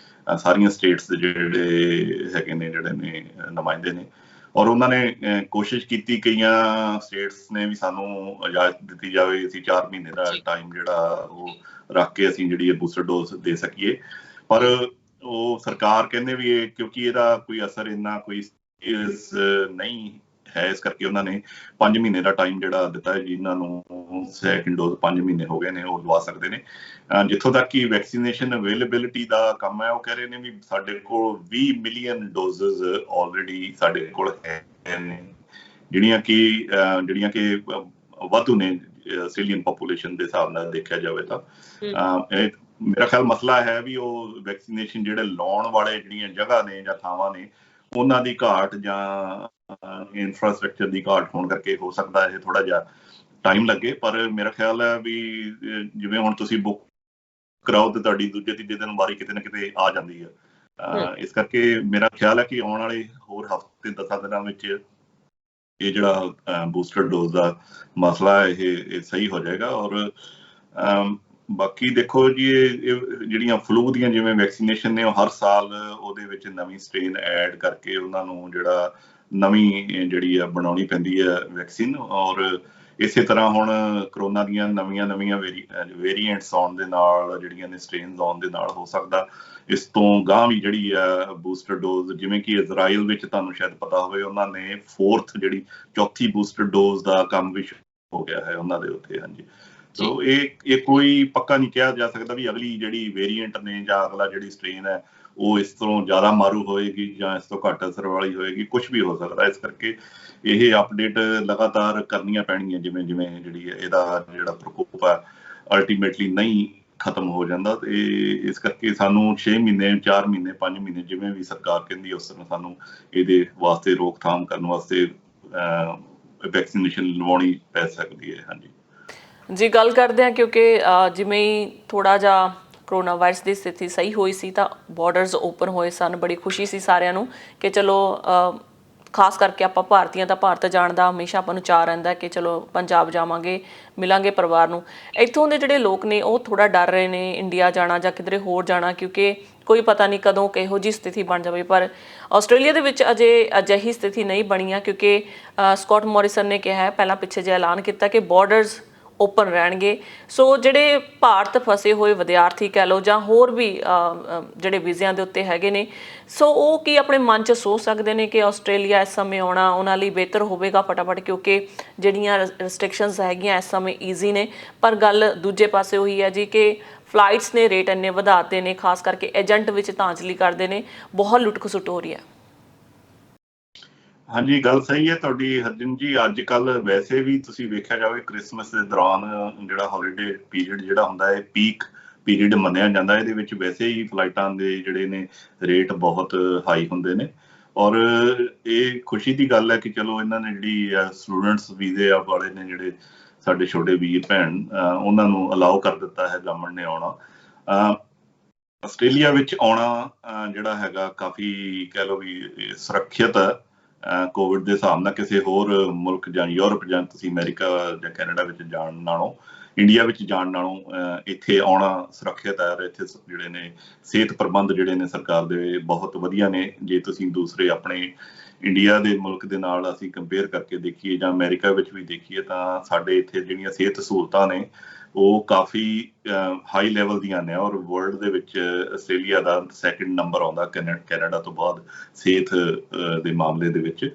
ਸਾਰੀਆਂ ਸਟੇਟਸ ਦੇ ਜਿਹੜੇ ਹੈਗੇ ਨੇ, ਜਿਹੜੇ ਨੇ ਨੁਮਾਇੰਦੇ ਨੇ, ਔਰ ਉਹਨਾਂ ਨੇ ਕੋਸ਼ਿਸ਼ ਕੀਤੀ, ਕਈਆਂ ਸਟੇਟਸ ਨੇ ਵੀ ਸਾਨੂੰ ਇਜਾਜ਼ਤ ਦਿੱਤੀ ਜਾਵੇ, ਅਸੀਂ 4 ਮਹੀਨੇ ਦਾ ਟਾਈਮ ਜਿਹੜਾ ਉਹ ਰੱਖ ਕੇ ਅਸੀਂ ਜਿਹੜੀ ਬੂਸਟਰ ਡੋਜ਼ ਦੇ ਸਕੀਏ। ਪਰ ਉਹ ਸਰਕਾਰ ਕਹਿੰਦੇ ਵੀ ਇਹ ਕਿਉਂਕਿ ਇਹਦਾ ਕੋਈ ਅਸਰ ਇੰਨਾ ਕੋਈ ਨਹੀਂ ਹੈ, ਇਸ ਕਰਕੇ ਉਹਨਾਂ ਨੇ 5 ਮਹੀਨੇ ਦਾ ਟਾਈਮ ਜਿਹੜਾ ਦਿੱਤਾ ਹੈ। ਜਿਨ੍ਹਾਂ ਨੂੰ ਸੈਕਿੰਡ ਡੋਜ਼ 5 ਮਹੀਨੇ ਹੋ ਗਏ ਨੇ ਉਹ ਲਵਾ ਸਕਦੇ ਨੇ। ਜਿੱਥੋਂ ਤੱਕ ਕਿ ਵੈਕਸੀਨੇਸ਼ਨ ਅਵੇਲੇਬਿਲਿਟੀ ਦਾ ਕੰਮ ਹੈ, ਉਹ ਕਹਿ ਰਹੇ ਨੇ ਵੀ ਸਾਡੇ ਕੋਲ 20 ਮਿਲੀਅਨ ਡੋਜ਼ਸ ਆਲਰੇਡੀ ਸਾਡੇ ਕੋਲ ਹੈ ਨੇ, ਜਿਹੜੀਆਂ ਕਿ ਵਾਧੂ ਨੇ ਆਸਟ੍ਰੇਲੀਅਨ ਪੋਪੂਲੇਸ਼ਨ ਦੇ ਹਿਸਾਬ ਨਾਲ ਦੇਖਿਆ ਜਾਵੇ ਤਾਂ। ਮੇਰਾ ਖਿਆਲ ਮਸਲਾ ਹੈ ਵੀ ਉਹ ਵੈਕਸੀਨੇਸ਼ਨ ਜਿਹੜੇ ਲਾਉਣ ਵਾਲੇ ਜਿਹੜੀਆਂ ਜਗ੍ਹਾ ਨੇ ਜਾਂ ਥਾਵਾਂ ਨੇ, ਉਹਨਾਂ ਦੀ ਘਾਟ ਜਾਂ ਇਨਫਰਾਸਟ੍ਰਕਚਰ ਦੀ ਘਾਟ ਹੋਣ ਕਰਕੇ ਹੋ ਸਕਦਾ ਇਹ ਥੋੜਾ ਜਿਹਾ ਟਾਈਮ ਲੱਗੇ। ਪਰ ਮੇਰਾ ਖਿਆਲ ਹੈ ਵੀ ਜਿਵੇਂ ਹੁਣ ਤੁਸੀਂ ਬੁੱਕ ਕਰਾਓ ਤੇ ਤੁਹਾਡੀ ਦੂਜੇ ਤੀਜੇ ਦਿਨ ਵਾਰੀ ਕਿਤੇ ਨਾ ਕਿਤੇ ਆ ਜਾਂਦੀ ਹੈ। ਇਸ ਕਰਕੇ ਮੇਰਾ ਖਿਆਲ ਹੈ ਕਿ ਆਉਣ ਵਾਲੇ ਹੋਰ ਹਫ਼ਤੇ 10 ਦਿਨਾਂ ਵਿੱਚ ਇਹ ਜਿਹੜਾ ਬੂਸਟਰ ਡੋਜ਼ ਦਾ ਮਸਲਾ ਇਹ ਸਹੀ ਹੋ ਜਾਏਗਾ। ਔਰ ਬਾਕੀ ਦੇਖੋ ਜੀ, ਇਹ ਜਿਹੜੀਆਂ ਫਲੂ ਦੀਆਂ ਜਿਵੇਂ ਵੈਕਸੀਨੇਸ਼ਨ ਨੇ, ਉਹ ਹਰ ਸਾਲ ਉਹਦੇ ਵਿੱਚ ਨਵੀਂ ਸਟ੍ਰੇਨ ਐਡ ਕਰਕੇ ਉਹਨਾਂ ਨੂੰ ਜਿਹੜਾ ਨਵੀਂ ਜਿਹੜੀ ਆ ਬਣਾਉਣੀ ਪੈਂਦੀ ਹੈ ਵੈਕਸੀਨ। ਔਰ ਇਸੇ ਤਰ੍ਹਾਂ ਹੁਣ ਕਰੋਨਾ ਦੀਆਂ ਨਵੀਆਂ ਵੇਰੀਐਂਟਸ ਆਉਣ ਦੇ ਨਾਲ, ਜਿਹੜੀਆਂ ਨੇ ਸਟ੍ਰੇਨਸ ਆਉਣ ਦੇ ਨਾਲ, ਹੋ ਸਕਦਾ ਇਸ ਤੋਂ ਗਾਂਹ ਵੀ ਜਿਹੜੀ ਆ ਬੂਸਟਰ ਡੋਜ਼, ਜਿਵੇਂ ਕਿ ਇਜ਼ਰਾਈਲ ਵਿੱਚ ਤੁਹਾਨੂੰ ਸ਼ਾਇਦ ਪਤਾ ਹੋਵੇ, ਉਹਨਾਂ ਨੇ ਚੌਥੀ ਬੂਸਟਰ ਡੋਜ਼ ਦਾ ਕੰਮ ਵੀ ਹੋ ਗਿਆ ਹੈ ਉਹਨਾਂ ਦੇ ਉੱਤੇ। ਹਾਂਜੀ, ਸੋ ਇਹ ਕੋਈ ਪੱਕਾ ਨਹੀਂ ਕਿਹਾ ਜਾ ਸਕਦਾ ਵੀ ਅਗਲੀ ਜਿਹੜੀ ਵੇਰੀਐਂਟ ਨੇ ਜਾਂ ਅਗਲਾ ਜਿਹੜੀ ਸਟ੍ਰੇਨ ਹੈ ਉਹ ਇਸ ਤੋਂ ਜ਼ਿਆਦਾ ਮਾਰੂ ਹੋਏਗੀ ਜਾਂ ਇਸ ਤੋਂ ਘੱਟ ਅਸਰ ਵਾਲੀ ਹੋਏਗੀ, ਕੁਝ ਵੀ ਹੋ ਸਕਦਾ। ਇਸ ਕਰਕੇ ਇਹ ਅਪਡੇਟ ਲਗਾਤਾਰ ਕਰਨੀਆਂ ਪੈਣਗੀਆਂ, ਜਿਵੇਂ ਜਿਵੇਂ ਜਿਹੜੀ ਇਹਦਾ ਜਿਹੜਾ ਪ੍ਰਕੋਪ ਹੈ ਅਲਟੀਮੇਟਲੀ ਨਹੀਂ ਖਤਮ ਹੋ ਜਾਂਦਾ। ਤੇ ਇਸ ਕਰਕੇ ਸਾਨੂੰ 6 ਮਹੀਨੇ, 4 ਮਹੀਨੇ, 5 ਮਹੀਨੇ ਜਿਵੇਂ ਵੀ ਸਰਕਾਰ ਕਹਿੰਦੀ ਉਸ ਤਰ੍ਹਾਂ ਸਾਨੂੰ ਇਹਦੇ ਵਾਸਤੇ ਰੋਕਥਾਮ ਕਰਨ ਵਾਸਤੇ ਵੈਕਸੀਨੇਸ਼ਨ ਲਵਾਉਣੀ ਪੈ ਸਕਦੀ ਹੈ। ਹਾਂਜੀ ਜੀ, ਗੱਲ ਕਰਦੇ ਹਾਂ ਕਿਉਂਕਿ ਜਿਵੇਂ ਹੀ ਥੋੜਾ ਜਿਹਾ ਕਰੋਨਾ ਵਾਇਰਸ ਦੀ ਸਥਿਤੀ ਸਹੀ ਹੋਈ ਸੀ ਤਾਂ ਬਾਰਡਰਸ ਓਪਨ ਹੋਏ ਸਨ। ਬੜੀ ਖੁਸ਼ੀ ਸੀ ਸਾਰਿਆਂ ਨੂੰ ਕਿ ਚਲੋ, ਖਾਸ ਕਰਕੇ ਆਪਾਂ ਭਾਰਤੀਆਂ ਦਾ ਭਾਰਤ ਜਾਣ ਦਾ ਹਮੇਸ਼ਾ ਆਪਾਂ ਨੂੰ ਚਾਅ ਰਹਿੰਦਾ ਕਿ ਚਲੋ ਪੰਜਾਬ ਜਾਵਾਂਗੇ, ਮਿਲਾਂਗੇ ਪਰਿਵਾਰ ਨੂੰ। ਇੱਥੋਂ ਦੇ ਜਿਹੜੇ ਲੋਕ ਨੇ ਉਹ ਥੋੜਾ ਡਰ ਰਹੇ ਨੇ ਇੰਡੀਆ ਜਾਣਾ ਜਾਂ ਕਿਧਰੇ ਹੋਰ ਜਾਣਾ, ਕਿਉਂਕਿ ਕੋਈ ਪਤਾ ਨਹੀਂ ਕਦੋਂ ਕਿਹੋ ਜਿਹੀ ਸਥਿਤੀ ਬਣ ਜਾਵੇ। ਪਰ ਆਸਟ੍ਰੇਲੀਆ ਦੇ ਵਿੱਚ ਅਜੇ ਅਜਿਹੀ ਸਥਿਤੀ ਨਹੀਂ ਬਣੀ ਆ, ਕਿਉਂਕਿ ਸਕੌਟ ਮੋਰਿਸਨ ਨੇ ਕਿਹਾ, ਪਹਿਲਾਂ ਪਿੱਛੇ ਜਿਹੇ ਐਲਾਨ ਕੀਤਾ ਕਿ ਬਾਰਡਰਸ ਓਪਨ ਰਹਿਣਗੇ। ਸੋ ਜਿਹੜੇ ਭਾਰਤ ਫਸੇ ਹੋਏ ਵਿਦਿਆਰਥੀ ਕਹਿ ਲਓ ਜਾਂ ਹੋਰ ਵੀ ਜਿਹੜੇ ਵੀਜ਼ਿਆਂ ਦੇ ਉੱਤੇ ਹੈਗੇ ਨੇ, ਸੋ ਉਹ ਕੀ ਆਪਣੇ ਮਨ 'ਚ ਸੋਚ ਸਕਦੇ ਨੇ ਕਿ ਆਸਟ੍ਰੇਲੀਆ ਇਸ ਸਮੇਂ ਆਉਣਾ ਉਹਨਾਂ ਲਈ ਬਿਹਤਰ ਹੋਵੇਗਾ ਫਟਾਫਟ, ਕਿਉਂਕਿ ਜਿਹੜੀਆਂ ਰੈਸਟ੍ਰਿਕਸ਼ਨਸ ਹੈਗੀਆਂ ਇਸ ਸਮੇਂ ਈਜ਼ੀ ਨੇ। ਪਰ ਗੱਲ ਦੂਜੇ ਪਾਸੇ ਉਹੀ ਹੈ ਜੀ ਕਿ ਫਲਾਈਟਸ ਨੇ ਰੇਟ ਇੰਨੇ ਵਧਾਤੇ ਨੇ, ਖਾਸ ਕਰਕੇ ਏਜੰਟ ਵਿੱਚ ਧਾਂਚਲੀ ਕਰਦੇ ਨੇ, ਬਹੁਤ ਲੁੱਟ ਖਸੁੱਟ ਹੋ ਰਹੀ ਹੈ। ਹਾਂਜੀ, ਗੱਲ ਸਹੀ ਹੈ ਤੁਹਾਡੀ ਹਰਜਿੰਦ ਜੀ। ਅੱਜ ਕੱਲ ਵੈਸੇ ਵੀ ਤੁਸੀਂ ਵੇਖਿਆ ਜਾਵੇ ਕ੍ਰਿਸਮਸ ਦੇ ਦੌਰਾਨ ਜਿਹੜਾ ਹੌਲੀਡੇ ਪੀਰੀਅਡ ਜਿਹੜਾ ਹੁੰਦਾ ਹੈ, ਪੀਕ ਪੀਰੀਅਡ ਮੰਨਿਆ ਜਾਂਦਾ। ਇਹਦੇ ਵਿੱਚ ਵੈਸੇ ਹੀ ਫਲਾਈਟਾਂ ਦੇ ਜਿਹੜੇ ਨੇ ਰੇਟ ਬਹੁਤ ਹਾਈ ਹੁੰਦੇ ਨੇ। ਔਰ ਇਹ ਖੁਸ਼ੀ ਦੀ ਗੱਲ ਹੈ ਕਿ ਚਲੋ ਇਹਨਾਂ ਨੇ ਜਿਹੜੀ ਸਟੂਡੈਂਟਸ ਵੀਜ਼ੇ ਵਾਲੇ ਨੇ, ਜਿਹੜੇ ਸਾਡੇ ਛੋਟੇ ਵੀਰ ਭੈਣ, ਉਹਨਾਂ ਨੂੰ ਅਲਾਓ ਕਰ ਦਿੱਤਾ ਹੈ ਗਵਰਨਮੈਂਟ ਨੇ ਆਉਣਾ। ਆਸਟ੍ਰੇਲੀਆ ਵਿੱਚ ਆਉਣਾ ਜਿਹੜਾ ਹੈਗਾ ਕਾਫੀ ਕਹਿ ਲਓ ਵੀ ਸੁਰੱਖਿਅਤ ਹੈ ਕੋਵਿਡ ਦੇ ਹਿਸਾਬ ਨਾਲ। ਕਿਸੇ ਹੋਰ ਮੁਲਕ ਜਾਂ ਯੂਰਪ ਜਾਂ ਤੁਸੀਂ ਅਮਰੀਕਾ ਜਾਂ ਕੈਨੇਡਾ ਵਿੱਚ ਜਾਣ ਨਾਲੋਂ, ਇੰਡੀਆ ਵਿੱਚ ਜਾਣ ਨਾਲੋਂ ਇੱਥੇ ਆਉਣਾ ਸੁਰੱਖਿਅਤ ਹੈ। ਇੱਥੇ ਜਿਹੜੇ ਨੇ ਸਿਹਤ ਪ੍ਰਬੰਧ ਜਿਹੜੇ ਨੇ ਸਰਕਾਰ ਦੇ ਬਹੁਤ ਵਧੀਆ ਨੇ। ਜੇ ਤੁਸੀਂ ਦੂਸਰੇ ਆਪਣੇ ਇੰਡੀਆ ਦੇ ਮੁਲਕ ਦੇ ਨਾਲ ਅਸੀਂ ਕੰਪੇਅਰ ਕਰਕੇ ਦੇਖੀਏ ਜਾਂ ਅਮਰੀਕਾ ਵਿੱਚ ਵੀ ਦੇਖੀਏ ਤਾਂ ਸਾਡੇ ਇੱਥੇ ਜਿਹੜੀਆਂ ਸਿਹਤ ਸਹੂਲਤਾਂ ਨੇ ਉਹ ਕਾਫੀ ਹਾਈ ਲੈਵਲ ਦੀਆਂ ਨੇ ਔਰ ਵਰਲਡ ਦੇ ਵਿੱਚ ਆਸਟ੍ਰੇਲੀਆ ਦਾ 2nd ਨੰਬਰ ਆਉਂਦਾ ਕੈਨੇਡਾ ਤੋਂ ਬਾਅਦ ਸਿਹਤ ਦੇ ਮਾਮਲੇ ਦੇ ਵਿੱਚ।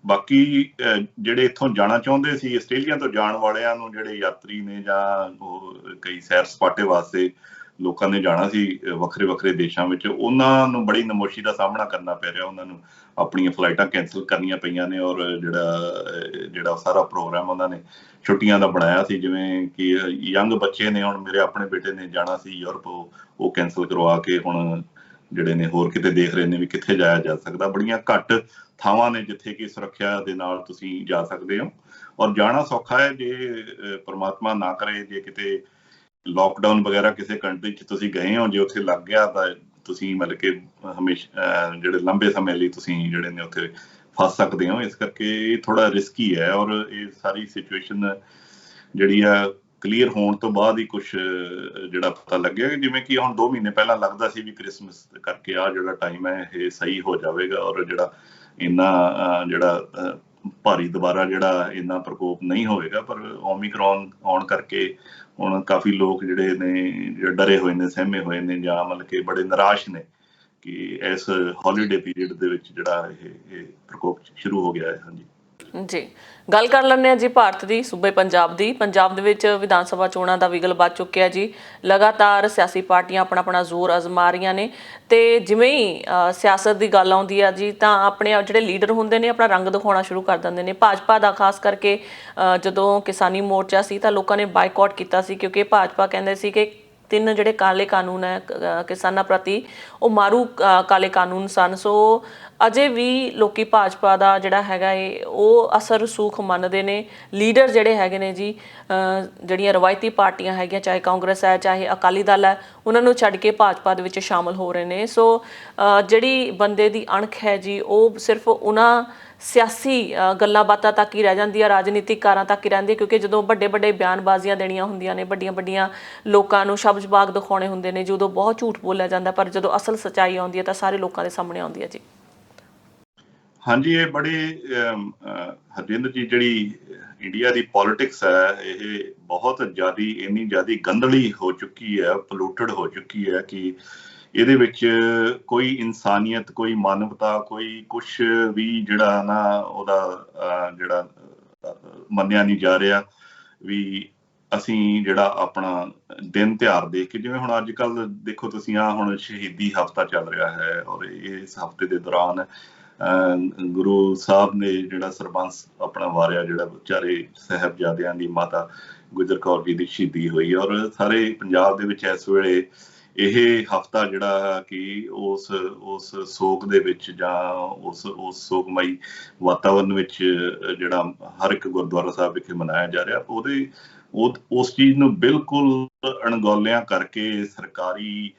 ਬਾਕੀ ਜਿਹੜੇ ਇੱਥੋਂ ਜਾਣਾ ਚਾਹੁੰਦੇ ਸੀ ਆਸਟ੍ਰੇਲੀਆ ਤੋਂ ਜਾਣ ਵਾਲਿਆਂ ਨੂੰ, ਜਿਹੜੇ ਯਾਤਰੀ ਨੇ ਜਾਂ ਉਹ ਕਈ ਸੈਰ ਸਪਾਟੇ ਵਾਸਤੇ ਲੋਕਾਂ ਨੇ ਜਾਣਾ ਸੀ ਵੱਖਰੇ ਵੱਖਰੇ ਦੇਸ਼ਾਂ ਵਿੱਚ, ਉਹਨਾਂ ਨੂੰ ਬੜੀ ਨਮੋਸ਼ੀ ਦਾ ਸਾਹਮਣਾ ਕਰਨਾ ਪੈ ਰਿਹਾ। ਉਹਨਾਂ ਨੂੰ ਆਪਣੀਆਂ ਫਲਾਈਟਾਂ ਕੈਂਸਲ ਕਰਨੀਆਂ ਪਈਆਂ ਨੇ ਔਰ ਜਿਹੜਾ ਸਾਰਾ ਪ੍ਰੋਗਰਾਮ ਉਹਨਾਂ ਨੇ ਛੁੱਟੀਆਂ ਦਾ ਬਣਾਇਆ ਸੀ, ਜਿਵੇਂ ਕਿ ਯੰਗ ਬੱਚੇ ਨੇ, ਹੁਣ ਮੇਰੇ ਆਪਣੇ ਬੇਟੇ ਨੇ ਜਾਣਾ ਸੀ ਯੂਰਪ, ਉਹ ਕੈਂਸਲ ਕਰਵਾ ਕੇ ਹੁਣ ਜਿਹੜੇ ਨੇ ਹੋਰ ਕਿਤੇ ਦੇਖ ਰਹੇ ਨੇ ਵੀ ਕਿੱਥੇ ਜਾਇਆ ਜਾ ਸਕਦਾ। ਬੜੀਆਂ ਘੱਟ ਥਾਵਾਂ ਨੇ ਜਿੱਥੇ ਕਿ ਸੁਰੱਖਿਆ ਦੇ ਨਾਲ ਤੁਸੀਂ ਜਾ ਸਕਦੇ ਹੋ ਔਰ ਜਾਣਾ ਸੌਖਾ ਹੈ। ਜੇ ਪਰਮਾਤਮਾ ਨਾ ਕਰੇ ਜੇ ਕਿਤੇ ਲੋਕਡਾਊਨ ਵਗੈਰਾ ਕਿਸੇ ਕੰਟਰੀ 'ਚ ਤੁਸੀਂ ਗਏ ਹੋ, ਜੇ ਉੱਥੇ ਲੱਗ ਗਿਆ ਤਾਂ ਤੁਸੀਂ ਮਤਲਬ ਕਿ ਹਮੇਸ਼ਾ ਜਿਹੜੇ ਲੰਬੇ ਸਮੇਂ ਲਈ ਤੁਸੀਂ ਜਿਹੜੇ ਨੇ ਉੱਥੇ ਫਸ ਸਕਦੇ ਹੋ। ਇਸ ਕਰਕੇ ਇਹ ਥੋੜਾ ਰਿਸਕੀ ਹੈ ਔਰ ਇਹ ਸਾਰੀ ਸਿਚੁਏਸ਼ਨ ਜਿਹੜੀ ਆ ਕਲੀਅਰ ਹੋਣ ਤੋਂ ਬਾਅਦ ਹੀ ਕੁਛ ਜਿਹੜਾ ਪਤਾ ਲੱਗਿਆ, ਜਿਵੇਂ ਕਿ ਹੁਣ 2 ਮਹੀਨੇ ਪਹਿਲਾਂ ਲੱਗਦਾ ਸੀ ਵੀ ਕ੍ਰਿਸਮਸ ਕਰਕੇ ਆ ਜਿਹੜਾ ਟਾਈਮ ਹੈ ਇਹ ਸਹੀ ਹੋ ਜਾਵੇਗਾ ਔਰ ਜਿਹੜਾ ਇੰਨਾ ਜਿਹੜਾ ਭਾਰੀ ਦੁਬਾਰਾ ਜਿਹੜਾ ਇੰਨਾ ਪ੍ਰਕੋਪ ਨਹੀਂ ਹੋਵੇਗਾ। ਪਰ ਓਮਿਕਰੋਨ ਆਉਣ ਕਰਕੇ ਹੁਣ ਕਾਫੀ ਲੋਕ ਜਿਹੜੇ ਨੇ ਡਰੇ ਹੋਏ ਨੇ, ਸਹਿਮੇ ਹੋਏ ਨੇ ਜਾਂ ਮਤਲਬ ਕਿ ਬੜੇ ਨਿਰਾਸ਼ ਨੇ ਕਿ ਇਸ ਹੌਲੀਡੇ ਪੀਰੀਅਡ ਦੇ ਵਿੱਚ ਜਿਹੜਾ ਇਹ ਪ੍ਰਕੋਪ ਸ਼ੁਰੂ ਹੋ ਗਿਆ ਹੈ। ਹਾਂਜੀ ਜੀ, ਗੱਲ ਕਰ ਲੈਂਦੇ ਹਾਂ ਜੀ ਭਾਰਤ ਦੀ, ਸੂਬੇ ਪੰਜਾਬ ਦੀ। ਪੰਜਾਬ ਦੇ ਵਿੱਚ ਵਿਧਾਨ ਸਭਾ ਚੋਣਾਂ ਦਾ ਵਿਗਲ ਵੱਜ ਚੁੱਕਿਆ ਜੀ। ਲਗਾਤਾਰ ਸਿਆਸੀ ਪਾਰਟੀਆਂ ਆਪਣਾ ਆਪਣਾ ਜ਼ੋਰ ਅਜ਼ਮਾ ਰਹੀਆਂ ਨੇ ਤੇ ਜਿਵੇਂ ਹੀ ਸਿਆਸਤ ਦੀ ਗੱਲ ਆਉਂਦੀ ਆ ਜੀ ਤਾਂ ਆਪਣੇ ਜਿਹੜੇ ਲੀਡਰ ਹੁੰਦੇ ਨੇ ਆਪਣਾ ਰੰਗ ਦਿਖਾਉਣਾ ਸ਼ੁਰੂ ਕਰ ਦਿੰਦੇ ਨੇ। ਭਾਜਪਾ ਦਾ ਖਾਸ ਕਰਕੇ ਜਦੋਂ ਕਿਸਾਨੀ ਮੋਰਚਾ ਸੀ ਤਾਂ ਲੋਕਾਂ ਨੇ ਬਾਈਕਾਟ ਕੀਤਾ ਸੀ, ਕਿਉਂਕਿ ਭਾਜਪਾ ਕਹਿੰਦੇ ਸੀ ਕਿ 3 ਜਿਹੜੇ ਕਾਲੇ ਕਾਨੂੰਨ ਹੈ ਕਿਸਾਨਾਂ ਪ੍ਰਤੀ ਉਹ ਮਾਰੂ ਕਾਲੇ ਕਾਨੂੰਨ ਸਨ। ਸੋ ਅਜੇ ਵੀ ਲੋਕੀ ਭਾਜਪਾ ਦਾ ਜਿਹੜਾ ਹੈਗਾ ਉਹ ਅਸਰ ਰਸੂਖ ਮੰਨਦੇ ਨੇ। ਲੀਡਰ ਜਿਹੜੇ ਹੈਗੇ ਨੇ ਜੀ, ਜਿਹੜੀਆਂ ਰਵਾਇਤੀ ਪਾਰਟੀਆਂ ਹੈਗੀਆਂ, ਚਾਹੇ ਕਾਂਗਰਸ ਹੈ ਚਾਹੇ ਅਕਾਲੀ ਦਲ ਹੈ, ਉਹਨਾਂ ਨੂੰ ਛੱਡ ਕੇ ਭਾਜਪਾ ਦੇ ਵਿੱਚ ਸ਼ਾਮਲ ਹੋ ਰਹੇ ਨੇ। ਸੋ ਜਿਹੜੀ ਬੰਦੇ ਦੀ ਅਣਖ ਹੈ ਜੀ ਉਹ ਸਿਰਫ ਉਹਨਾਂ ਸਿਆਸੀ ਗੱਲਾਂ ਬਾਤਾਂ ਤੱਕ ਹੀ ਰਹਿ ਜਾਂਦੀ ਆ, ਰਾਜਨੀਤਿਕ ਕਾਰਾਂ ਤੱਕ ਹੀ ਰਹਿੰਦੀ, ਕਿਉਂਕਿ ਜਦੋਂ ਵੱਡੇ ਵੱਡੇ ਬਿਆਨਬਾਜ਼ੀਆਂ ਦੇਣੀਆਂ ਹੁੰਦੀਆਂ ਨੇ, ਵੱਡੀਆਂ ਵੱਡੀਆਂ ਲੋਕਾਂ ਨੂੰ ਸ਼ਬਦ ਬਾਗ ਦਿਖਾਉਣੇ ਹੁੰਦੇ ਨੇ, ਜਦੋਂ ਬਹੁਤ ਝੂਠ ਬੋਲਿਆ ਜਾਂਦਾ, ਪਰ ਜਦੋਂ ਅਸਲ ਸੱਚਾਈ ਆਉਂਦੀ ਹੈ ਤਾਂ ਸਾਰੇ ਲੋਕਾਂ ਦੇ ਸਾਹਮਣੇ ਆਉਂਦੀ ਹੈ ਜੀ। ਹਾਂਜੀ, ਇਹ ਬੜੀ ਹਰਜਿੰਦਰ ਜੀ, ਜਿਹੜੀ ਇੰਡੀਆ ਦੀ ਪੋਲਿਟਿਕਸ ਹੈ ਇਹ ਬਹੁਤ ਜ਼ਿਆਦਾ ਇੰਨੀ ਜ਼ਿਆਦਾ ਗੰਦਲੀ ਹੋ ਚੁੱਕੀ ਹੈ, ਪੋਲੂਟਡ ਹੋ ਚੁੱਕੀ ਹੈ ਕਿ ਇਹਦੇ ਵਿੱਚ ਕੋਈ ਇਨਸਾਨੀਅਤ, ਕੋਈ ਮਾਨਵਤਾ, ਕੋਈ ਕੁਛ ਵੀ ਜਿਹੜਾ ਨਾ ਉਹਦਾ ਜਿਹੜਾ ਮੰਨਿਆ ਨਹੀਂ ਜਾ ਰਿਹਾ। ਵੀ ਅਸੀਂ ਜਿਹੜਾ ਆਪਣਾ ਦਿਨ ਤਿਉਹਾਰ ਦੇਖ ਕੇ, ਜਿਵੇਂ ਹੁਣ ਅੱਜ ਕੱਲ੍ਹ ਦੇਖੋ ਤੁਸੀਂ ਹੁਣ ਸ਼ਹੀਦੀ ਹਫ਼ਤਾ ਚੱਲ ਰਿਹਾ ਹੈ ਔਰ ਇਸ ਹਫ਼ਤੇ ਦੇ ਦੌਰਾਨ ਗੁਰੂ ਸਾਹਿਬ ਨੇ ਜਿਹੜਾ ਸਰਬੰਸ ਆਪਣਾ ਵਾਰਿਆ, ਜਿਹੜਾ ਵਿਚਾਰੇ ਸਾਹਿਬਜ਼ਾਦਿਆਂ ਦੀ ਮਾਤਾ ਗੁਜਰ ਕੌਰ ਜੀ ਦੀ ਸ਼ਹੀਦੀ ਹੋਈ ਔਰ ਸਾਰੇ ਪੰਜਾਬ ਦੇ ਵਿੱਚ ਇਸ ਵੇਲੇ ਇਹ ਹਫ਼ਤਾ ਜਿਹੜਾ ਕਿ ਉਸ ਸੋਗ ਦੇ ਵਿੱਚ ਜਾਂ ਉਸ ਸੋਗਮਈ ਵਾਤਾਵਰਨ ਵਿੱਚ ਜਿਹੜਾ ਹਰ ਇੱਕ ਗੁਰਦੁਆਰਾ ਸਾਹਿਬ ਵਿਖੇ ਮਨਾਇਆ ਜਾ ਰਿਹਾ, ਉਸ ਚੀਜ਼ ਨੂੰ ਬਿਲਕੁਲ ਅਣਗੌਲਿਆਂ ਕਰਕੇ ਸਰਕਾਰੀ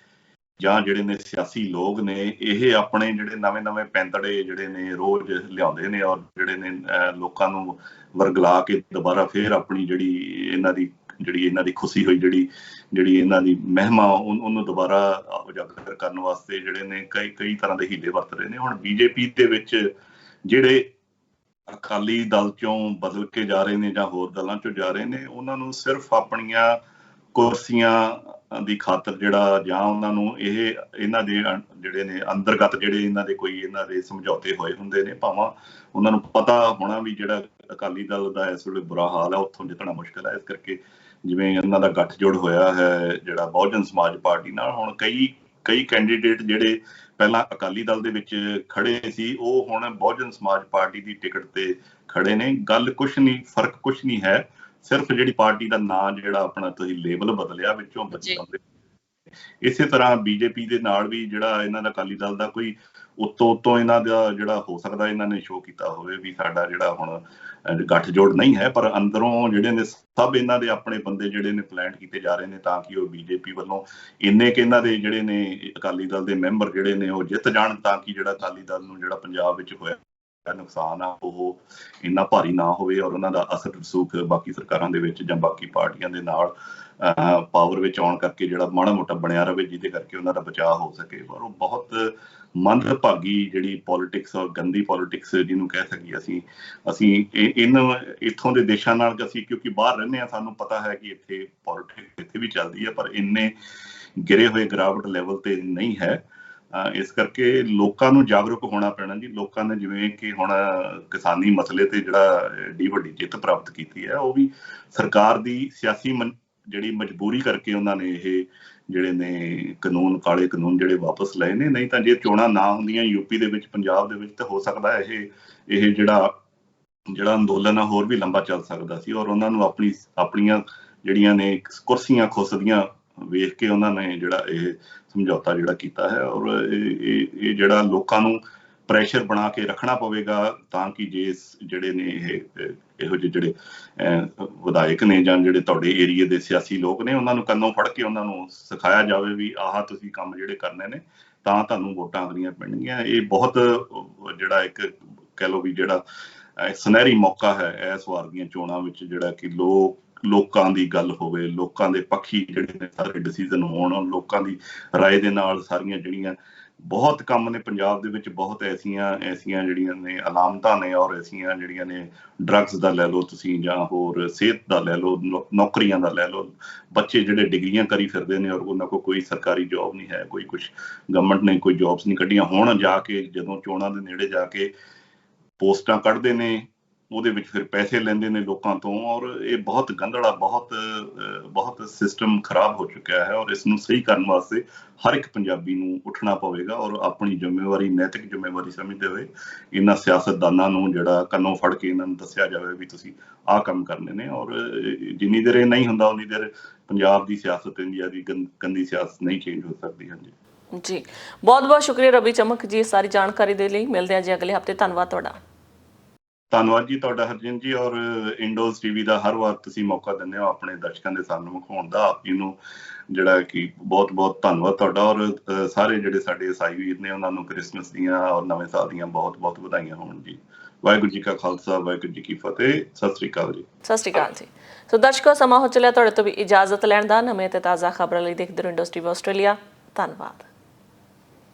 ਜਾਂ ਜਿਹੜੇ ਨੇ ਸਿਆਸੀ ਲੋਕ ਨੇ ਇਹ ਆਪਣੇ ਜਿਹੜੇ ਨਵੇਂ ਪੈਂਤੜੇ ਜਿਹੜੇ ਨੇ ਰੋਜ਼ ਲਿਆਉਂਦੇ ਨੇ ਔਰ ਜਿਹੜੇ ਨੇ ਲੋਕਾਂ ਨੂੰ ਵਰਗਲਾ ਕੇ ਦੁਬਾਰਾ ਫੇਰ ਆਪਣੀ ਜਿਹੜੀ ਇਹਨਾਂ ਦੀ ਖੁਸ਼ੀ ਹੋਈ ਜਿਹੜੀ ਇਹਨਾਂ ਦੀ ਮਹਿਮਾ ਉਹਨੂੰ ਦੁਬਾਰਾ ਉਜਾਗਰ ਕਰਨ ਵਾਸਤੇ ਜਿਹੜੇ ਨੇ ਕਈ ਤਰ੍ਹਾਂ ਦੇ ਹੀਲੇ ਵਰਤ ਰਹੇ ਨੇ। ਹੁਣ ਬੀਜੇਪੀ ਦੇ ਵਿੱਚ ਜਿਹੜੇ ਅਕਾਲੀ ਦਲ ਚੋਂ ਬਦਲ ਕੇ ਜਾ ਰਹੇ ਨੇ ਜਾਂ ਹੋਰ ਦਲਾਂ ਚੋਂ ਜਾ ਰਹੇ ਨੇ, ਉਹਨਾਂ ਨੂੰ ਸਿਰਫ ਆਪਣੀਆਂ ਕੁਰਸੀਆਂ ਦੀ ਖਾਤਰ ਜਿਹੜਾ ਜਾਂ ਉਹਨਾਂ ਨੂੰ ਇਹਨਾਂ ਦੇ ਜਿਹੜੇ ਨੇ ਅੰਤਰਗਤ ਜਿਹੜੇ ਇਹਨਾਂ ਦੇ ਸਮਝੌਤੇ ਹੋਏ ਹੁੰਦੇ ਨੇ, ਭਾਵੇਂ ਉਹਨਾਂ ਨੂੰ ਪਤਾ ਹੋਣਾ ਵੀ ਜਿਹੜਾ ਅਕਾਲੀ ਦਲ ਦਾ ਇਸ ਵੇਲੇ ਬੁਰਾ ਹਾਲ ਹੈ, ਉੱਥੋਂ ਜਿੱਤਣਾ ਮੁਸ਼ਕਿਲ ਹੈ। ਇਸ ਕਰਕੇ ਜਿਵੇਂ ਇਹਨਾਂ ਦਾ ਗੱਠਜੋੜ ਹੋਇਆ ਹੈ ਜਿਹੜਾ ਬਹੁਜਨ ਸਮਾਜ ਪਾਰਟੀ ਨਾਲ, ਹੁਣ ਕਈ ਕੈਂਡੀਡੇਟ ਜਿਹੜੇ ਪਹਿਲਾਂ ਅਕਾਲੀ ਦਲ ਦੇ ਵਿੱਚ ਖੜੇ ਸੀ ਉਹ ਹੁਣ ਬਹੁਜਨ ਸਮਾਜ ਪਾਰਟੀ ਦੀ ਟਿਕਟ ਤੇ ਖੜੇ ਨੇ। ਗੱਲ ਕੁਛ ਨਹੀਂ, ਫਰਕ ਕੁਛ ਨਹੀਂ ਹੈ, ਸਿਰਫ ਜਿਹੜੀ ਪਾਰਟੀ ਦਾ ਨਾਂ ਜਿਹੜਾ ਆਪਣਾ ਤੁਸੀਂ ਲੇਬਲ ਬਦਲਿਆ ਵਿੱਚੋਂ ਬੱਚੇ ਆਉਂਦੇ। ਇਸੇ ਤਰ੍ਹਾਂ ਬੀਜੇਪੀ ਦੇ ਨਾਲ ਵੀ ਜਿਹੜਾ ਇਹਨਾਂ ਦਾ ਅਕਾਲੀ ਦਲ ਦਾ ਕੋਈ ਉੱਤੋਂ ਇਹਨਾਂ ਦਾ ਜਿਹੜਾ ਹੋ ਸਕਦਾ ਇਹਨਾਂ ਨੇ ਸ਼ੋਅ ਕੀਤਾ ਹੋਵੇ ਵੀ ਸਾਡਾ ਜਿਹੜਾ ਹੁਣ ਗੱਠਜੋੜ ਨਹੀਂ ਹੈ, ਪਰ ਅੰਦਰੋਂ ਜਿਹੜੇ ਨੇ ਸਭ ਇਹਨਾਂ ਦੇ ਆਪਣੇ ਬੰਦੇ ਜਿਹੜੇ ਨੇ ਪਲਾਂਟ ਕੀਤੇ ਜਾ ਰਹੇ ਨੇ ਤਾਂ ਕਿ ਉਹ ਬੀਜੇਪੀ ਵੱਲੋਂ ਇੰਨੇ ਕਿ ਇਹਨਾਂ ਦੇ ਜਿਹੜੇ ਨੇ ਅਕਾਲੀ ਦਲ ਦੇ ਮੈਂਬਰ ਜਿਹੜੇ ਨੇ ਉਹ ਜਿੱਤ ਜਾਣ, ਤਾਂ ਕਿ ਜਿਹੜਾ ਅਕਾਲੀ ਦਲ ਨੂੰ ਜਿਹੜਾ ਪੰਜਾਬ ਵਿੱਚ ਹੋਇਆ ਨੁਕਸਾਨ ਆ ਉਹ ਇੰਨਾ ਭਾਰੀ ਨਾ ਹੋਵੇ ਔਰ ਉਹਨਾਂ ਦਾ ਅਸਰ ਰਸੂਖ ਬਾਕੀ ਸਰਕਾਰਾਂ ਦੇ ਵਿੱਚ ਜਾਂ ਬਾਕੀ ਪਾਰਟੀਆਂ ਦੇ ਨਾਲ ਪਾਵਰ ਵਿੱਚ ਆਉਣ ਕਰਕੇ ਜਿਹੜਾ ਮਾੜਾ ਮੋਟਾ ਬਣਿਆ ਰਵੇ, ਜਿਹਦੇ ਕਰਕੇ ਉਹਨਾਂ ਦਾ ਬਚਾਅ ਹੋ ਸਕੇ। ਪਰ ਉਹ ਬਹੁਤ ਮੰਦਭਾਗੀ ਜਿਹੜੀ ਪੋਲੀਟਿਕਸ ਔਰ ਗੰਦੀ ਪੋਲੀਟਿਕਸ ਜਿਹਨੂੰ ਕਹਿ ਸਕੀਏ ਅਸੀਂ ਇਹਨਾਂ ਇੱਥੋਂ ਦੇ ਦੇਸ਼ਾਂ ਨਾਲ ਅਸੀਂ ਕਿਉਂਕਿ ਬਾਹਰ ਰਹਿੰਦੇ ਹਾਂ, ਸਾਨੂੰ ਪਤਾ ਹੈ ਕਿ ਇੱਥੇ ਪੋਲੀਟਿਕਸ ਇੱਥੇ ਵੀ ਚੱਲਦੀ ਹੈ, ਪਰ ਇੰਨੇ ਗਿਰੇ ਹੋਏ ਗਿਰਾਵਟ ਲੈਵਲ ਤੇ ਨਹੀਂ ਹੈ। ਇਸ ਕਰਕੇ ਲੋਕਾਂ ਨੂੰ ਜਾਗਰੂਕ ਹੋਣਾ ਪੈਣਾ ਜੀ। ਲੋਕਾਂ ਨੇ ਜਿਵੇਂ ਕਿ ਹੁਣ ਕਿਸਾਨੀ ਮਸਲੇ ਤੇ ਜਿਹੜਾ ਏਡੀ ਵੱਡੀ ਜਿੱਤ ਪ੍ਰਾਪਤ ਕੀਤੀ ਹੈ, ਉਹ ਵੀ ਸਰਕਾਰ ਦੀ ਸਿਆਸੀ ਜਿਹੜੀ ਮਜਬੂਰੀ ਕਰਕੇ ਉਹਨਾਂ ਨੇ ਇਹ ਜਿਹੜੇ ਨੇ ਕਾਨੂੰਨ, ਕਾਲੇ ਕਾਨੂੰਨ ਜਿਹੜੇ ਵਾਪਸ ਲਏ ਨੇ। ਨਹੀਂ ਤਾਂ ਜੇ ਚੋਣਾਂ ਨਾ ਹੁੰਦੀਆਂ ਯੂਪੀ ਦੇ ਵਿੱਚ, ਪੰਜਾਬ ਦੇ ਵਿੱਚ, ਤਾਂ ਹੋ ਸਕਦਾ ਇਹ ਜਿਹੜਾ ਅੰਦੋਲਨ ਆ ਹੋਰ ਵੀ ਲੰਬਾ ਚੱਲ ਸਕਦਾ ਸੀ। ਔਰ ਉਹਨਾਂ ਨੂੰ ਆਪਣੀਆਂ ਜਿਹੜੀਆਂ ਨੇ ਕੁਰਸੀਆਂ ਖੁੱਸਦੀਆਂ ਵੇਖ ਕੇ ਉਹਨਾਂ ਨੇ ਜਿਹੜਾ ਇਹ ਸਮਝੌਤਾ ਜਿਹੜਾ ਕੀਤਾ ਹੈ। ਔਰ ਇਹ ਜਿਹੜਾ ਲੋਕਾਂ ਨੂੰ ਪ੍ਰੈਸ਼ਰ ਬਣਾ ਕੇ ਰੱਖਣਾ ਪਵੇਗਾ ਤਾਂ ਕਿ ਜੇ ਜਿਹੜੇ ਨੇ ਇਹੋ ਜਿਹੇ ਜਿਹੜੇ ਵਿਧਾਇਕ ਨੇ ਜਾਂ ਜਿਹੜੇ ਤੁਹਾਡੇ ਏਰੀਏ ਦੇ ਸਿਆਸੀ ਲੋਕ ਨੇ, ਉਹਨਾਂ ਨੂੰ ਕੰਨੋਂ ਫੜ ਕੇ ਉਹਨਾਂ ਨੂੰ ਸਿਖਾਇਆ ਜਾਵੇ ਵੀ ਆਹ ਤੁਸੀਂ ਕੰਮ ਜਿਹੜੇ ਕਰਨੇ ਨੇ ਤਾਂ ਤੁਹਾਨੂੰ ਵੋਟਾਂ ਅਗਲੀਆਂ ਪੈਣਗੀਆਂ। ਇਹ ਬਹੁਤ ਜਿਹੜਾ ਇੱਕ ਕਹਿ ਲਓ ਵੀ ਜਿਹੜਾ ਸੁਨਹਿਰੀ ਮੌਕਾ ਹੈ ਇਸ ਵਾਰ ਦੀਆਂ ਚੋਣਾਂ ਵਿੱਚ, ਜਿਹੜਾ ਕਿ ਲੋਕਾਂ ਦੀ ਗੱਲ ਹੋਵੇ, ਲੋਕਾਂ ਦੇ ਪੱਖੀ ਜਿਹੜੇ ਨੇ ਸਾਰੇ ਡਿਸੀਜ਼ਨ ਹੋਣ, ਲੋਕਾਂ ਦੀ ਰਾਏ ਦੇ ਨਾਲ ਸਾਰੀਆਂ ਜਿਹੜੀਆਂ ਬਹੁਤ ਕੰਮ ਨੇ ਪੰਜਾਬ ਦੇ ਵਿੱਚ, ਬਹੁਤ ਐਸੀਆਂ ਜਿਹੜੀਆਂ ਨੇ ਅਲਾਮਤਾਂ ਨੇ ਔਰ ਐਸੀਆਂ ਜਿਹੜੀਆਂ ਨੇ ਡਰੱਗਸ ਦਾ ਲੈ ਲਓ ਤੁਸੀਂ ਜਾਂ ਹੋਰ ਸਿਹਤ ਦਾ ਲੈ ਲਓ, ਨੌਕਰੀਆਂ ਦਾ ਲੈ ਲਓ। ਬੱਚੇ ਜਿਹੜੇ ਡਿਗਰੀਆਂ ਕਰੀ ਫਿਰਦੇ ਨੇ ਔਰ ਉਹਨਾਂ ਕੋਲ ਕੋਈ ਸਰਕਾਰੀ ਜੋਬ ਨਹੀਂ ਹੈ, ਕੁਛ ਗਵਰਨਮੈਂਟ ਨੇ ਕੋਈ ਜੋਬਸ ਨਹੀਂ ਕੱਢੀਆਂ। ਹੁਣ ਜਾ ਕੇ ਜਦੋਂ ਚੋਣਾਂ ਦੇ ਨੇੜੇ ਜਾ ਕੇ ਪੋਸਟਾਂ ਕੱਢਦੇ ਨੇ, ਉਹਦੇ ਵਿੱਚ ਫਿਰ ਪੈਸੇ ਲੈਂਦੇ ਨੇ ਲੋਕਾਂ ਤੋਂ। ਔਰ ਇਹ ਬਹੁਤ ਗੰਧਲਾ, ਬਹੁਤ ਸਿਸਟਮ ਖਰਾਬ ਹੋ ਚੁੱਕਿਆ ਹੈ। ਔਰ ਇਸ ਨੂੰ ਸਹੀ ਕਰਨ ਵਾਸਤੇ ਹਰ ਇੱਕ ਪੰਜਾਬੀ ਨੂੰ ਉੱਠਣਾ ਪਵੇਗਾ ਔਰ ਆਪਣੀ ਜ਼ਿੰਮੇਵਾਰੀ, ਨੈਤਿਕ ਜ਼ਿੰਮੇਵਾਰੀ ਸਮਝਦੇ ਹੋਏ ਇਹਨਾਂ ਸਿਆਸਤਦਾਨਾਂ ਨੂੰ ਜਿਹੜਾ ਕੰਨੋਂ ਫੜ ਕੇ ਇਹਨਾਂ ਨੂੰ ਦੱਸਿਆ ਜਾਵੇ ਵੀ ਤੁਸੀਂ ਆਹ ਕੰਮ ਕਰਨੇ ਨੇ। ਔਰ ਜਿੰਨੀ ਦੇਰ ਇਹ ਨਹੀਂ ਹੁੰਦਾ ਉਨੀ ਦੇਰ ਪੰਜਾਬ ਦੀ ਸਿਆਸਤ, ਇੰਡੀਆ ਦੀ ਗੰਦੀ ਸਿਆਸਤ ਨਹੀਂ ਚੇਂਜ ਹੋ ਸਕਦੀ। ਹਾਂਜੀ ਜੀ, ਬਹੁਤ ਬਹੁਤ ਸ਼ੁਕਰੀਆ ਰਵੀ ਚਮਕ ਜੀ ਸਾਰੀ ਜਾਣਕਾਰੀ ਦੇ ਲਈ। ਮਿਲਦੇ ਹਾਂ ਜੀ ਅਗਲੇ ਹਫਤੇ। ਧੰਨਵਾਦ ਤੁਹਾਡਾ। ਧੰਨਵਾਦ ਜੀ ਤੁਹਾਡਾ ਹਰਜਿੰਦ ਜੀ। ਔਰ ਇੰਡੋਜ਼ ਟੀਵੀ ਦਾ ਹਰ ਵਾਰ ਤੁਸੀਂ ਮੌਕਾ ਦਿੰਦੇ ਹੋ ਆਪਣੇ ਦਰਸ਼ਕਾਂ ਦੇ ਸਾਹਮਣੇ ਵਿਖਾਉਣ ਦਾ, ਆਪ ਜੀ ਨੂੰ ਜਿਹੜਾ ਕਿ ਬਹੁਤ ਬਹੁਤ ਧੰਨਵਾਦ ਤੁਹਾਡਾ। ਔਰ ਸਾਰੇ ਜਿਹੜੇ ਸਾਡੇ ਈਸਾਈ ਵੀਰ ਨੇ ਉਹਨਾਂ ਨੂੰ ਕ੍ਰਿਸਮਸ ਦੀਆਂ ਔਰ ਨਵੇਂ ਸਾਲ ਦੀਆਂ ਬਹੁਤ ਬਹੁਤ ਵਧਾਈਆਂ ਹੋਣ ਜੀ। ਵਾਹਿਗੁਰੂ ਜੀ ਕਾ ਖਾਲਸਾ, ਵਾਹਿਗੁਰੂ ਜੀ ਕੀ ਫਤਿਹ। ਸਤਿ ਸ੍ਰੀ ਅਕਾਲ ਜੀ। ਸਤਿ ਸ੍ਰੀ ਅਕਾਲ ਜੀ। ਸੋ ਦਰਸ਼ਕੋ, ਸਮਾਂ ਹੋ ਚੱਲਿਆ ਤੁਹਾਡੇ ਤੋਂ ਵੀ ਇਜਾਜ਼ਤ ਲੈਣ ਦਾ। ਨਵੇਂ ਤੇ ਤਾਜ਼ਾ ਖਬਰਾਂ ਲਈ ਦੇਖਦੇ ਰਹੋ ਇੰਡੋਜ਼ ਟੀਵੀ ਆਸਟ੍ਰੇਲੀਆ। ਧੰਨਵਾਦ।